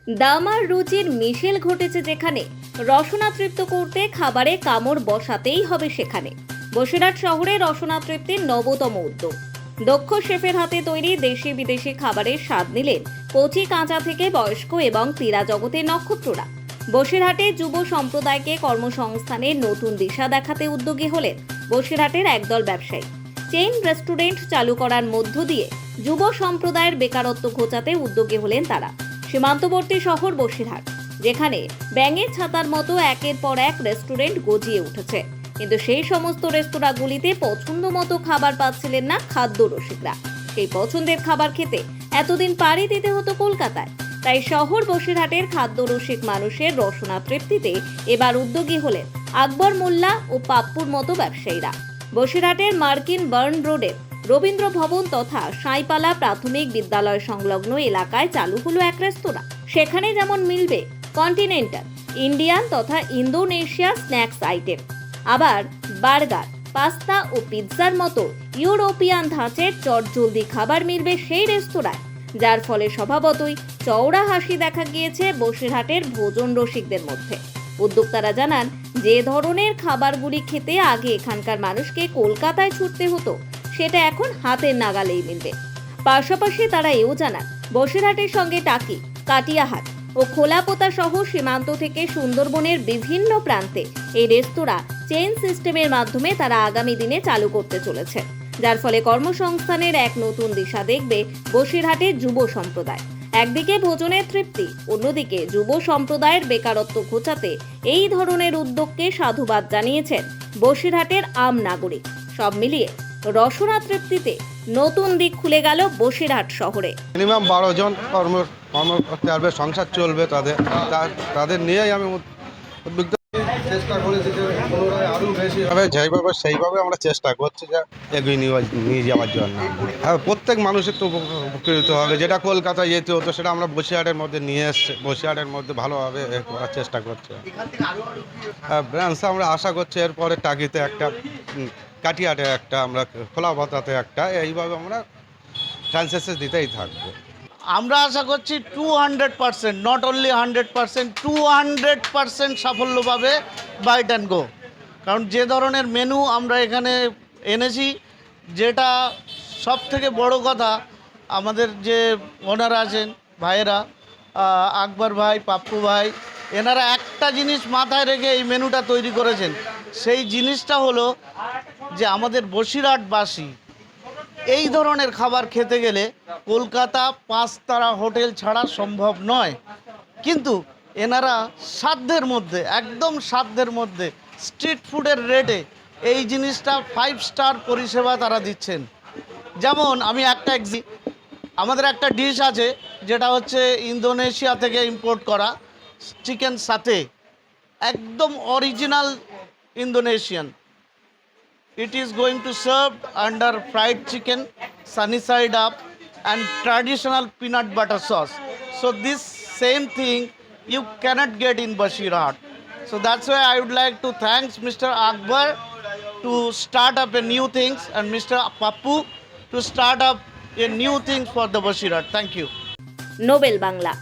দাম আর রুচির মিশেল ঘটেছে যেখানে, রসনা তৃপ্ত করতে খাবারে কামড় বসাতেই হবে সেখানে। বসিরহাট শহরে রসনা তৃপ্তির নবতম উদ্যোগ। দক্ষ শেফের হাতে তৈরি দেশি বিদেশি খাবারের স্বাদ নিলেন কচি কাঁচা থেকে বয়স্ক এবং ক্রীড়া জগতের নক্ষত্ররা। বসিরহাটে যুব সম্প্রদায়কে কর্মসংস্থানের নতুন দিশা দেখাতে উদ্যোগী হলেন বসিরহাটের একদল ব্যবসায়ী। চেইন রেস্টুরেন্ট চালু করার মধ্য দিয়ে যুব সম্প্রদায়ের বেকারত্ব ঘোচাতে উদ্যোগী হলেন তারা। সীমান্তবর্তী শহর বসিরহাট, যেখানে ব্যাঙের ছাতার মতো একের পর এক রেস্টুরেন্ট গজিয়ে উঠেছে, কিন্তু সেই সমস্ত রেস্তোরাঁগুলিতে পছন্দ মতো খাবার পাচ্ছিলেন না খাদ্য রসিকরা। সেই পছন্দের খাবার খেতে এতদিন পাড়ি দিতে হতো কলকাতায়। তাই শহর বসিরহাটের খাদ্য রসিক মানুষের রসনা তৃপ্তিতে এবার উদ্যোগী হলেন আকবর মোল্লা ও পাপ্পুর মতো ব্যবসায়ীরা। বসিরহাটের মার্কিন বার্ন রোডের রবীন্দ্র ভবন তথা সাঁইপালা প্রাথমিক বিদ্যালয় সংলগ্ন এলাকায় চালু হলো এক রেস্তোরাঁ। সেখানে যেমন মিলবে কন্টিনেন্টাল, ইন্ডিয়ান তথা ইন্দোনেশিয়া স্ন্যাক্স আইটেম, আবার বার্গার, পাস্তা ও পিৎজার মতো ইউরোপিয়ান ধাঁচের চটজলদি খাবার মিলবে সেই রেস্তোরাঁয়, যার ফলে স্বভাবতই চওড়া হাসি দেখা গিয়েছে বসিরহাটের ভোজন রসিকদের মধ্যে। উদ্যোক্তারা জানান, যে ধরনের খাবারগুলি খেতে আগে এখানকার মানুষকে কলকাতায় ছুটতে হতো, সেটা এখন হাতের নাগালেই মিলবে। পাশাপাশি তারা এও জানান, বসিরহাটের সঙ্গে টাকি, কাটিয়াহাট ও খোলাপোতা সহ সীমান্ত থেকে সুন্দরবনের বিভিন্ন প্রান্তে এই রেস্তোরাঁ চেইন সিস্টেমের মাধ্যমে তারা আগামী দিনে চালু করতে চলেছে, যার ফলে কর্মসংস্থানের এক নতুন দিশা দেখবে বসিরহাটের যুব সম্প্রদায়। একদিকে ভোজনের তৃপ্তি, অন্যদিকে যুব সম্প্রদায়ের বেকারত্ব ঘোচাতে এই ধরনের উদ্যোগকে সাধুবাদ জানিয়েছেন বসিরহাটের আম নাগরিক। সব মিলিয়ে রসনা তৃপ্তিতে নতুন দিক খুলে গেল বসিরহাট শহরে। মিনিমাম 12 জন কর্ম করতে পারবে, সংসার চলবে তাদের নিয়েই আমি উদ্যোগ চেষ্টা করেছি যে পুনরায় আরও বেশি হবে, সেইভাবে আমরা চেষ্টা করছি যে এগিয়ে নিয়ে যাওয়ার জন্য। হ্যাঁ, প্রত্যেক মানুষের তো উপকৃত হবে। যেটা কলকাতায় যেতে হতো সেটা আমরা বসিরহাটের মধ্যে নিয়ে এসছি, বসিরহাটের মধ্যে ভালোভাবে করার চেষ্টা করছি। ব্রাঞ্চ আমরা আশা করছি এরপরে টাকিতে একটা, কাটিয়াটে একটা, আমরা খোলাপাতাতে একটা, এইভাবে আমরা ফ্রাঞ্চাইজি দিতেই থাকবো। আমরা আশা করছি 200%, নট অনলি 100%, 200% সাফল্য পাবে বাইট অ্যান্ড গো। কারণ যে ধরনের মেনু আমরা এখানে এনেছি, যেটা সব থেকে বড় কথা, আমাদের যে ওনার আছেন ভাইয়েরা, আকবর ভাই, পাপ্পু ভাই, এনারা একটা জিনিস মাথায় রেখে এই মেনুটা তৈরি করেছেন। সেই জিনিসটা হলো যে আমাদের বসিরহাটবাসী এই ধরনের খাবার খেতে গেলে কলকাতা 5 তারা হোটেল ছাড়া সম্ভব নয়, কিন্তু এনারা সাধ্যের মধ্যে, একদম সাধ্যের মধ্যে স্ট্রিট ফুডের রেটে এই জিনিসটা 5 স্টার পরিষেবা তারা দিচ্ছেন। যেমন আমি আমাদের একটা ডিশ আছে যেটা হচ্ছে ইন্দোনেশিয়া থেকে ইম্পোর্ট করা চিকেন সাথে, একদম original Indonesian. It is going to serve under fried chicken, sunny side up, and traditional peanut butter sauce. So this same thing you cannot get in Bashirhat. So that's why I would like to thank Mr. Akbar to start up a new things, and Mr. Pappu to start up a new things for the Bashirhat. Thank you. Nobel Bangla.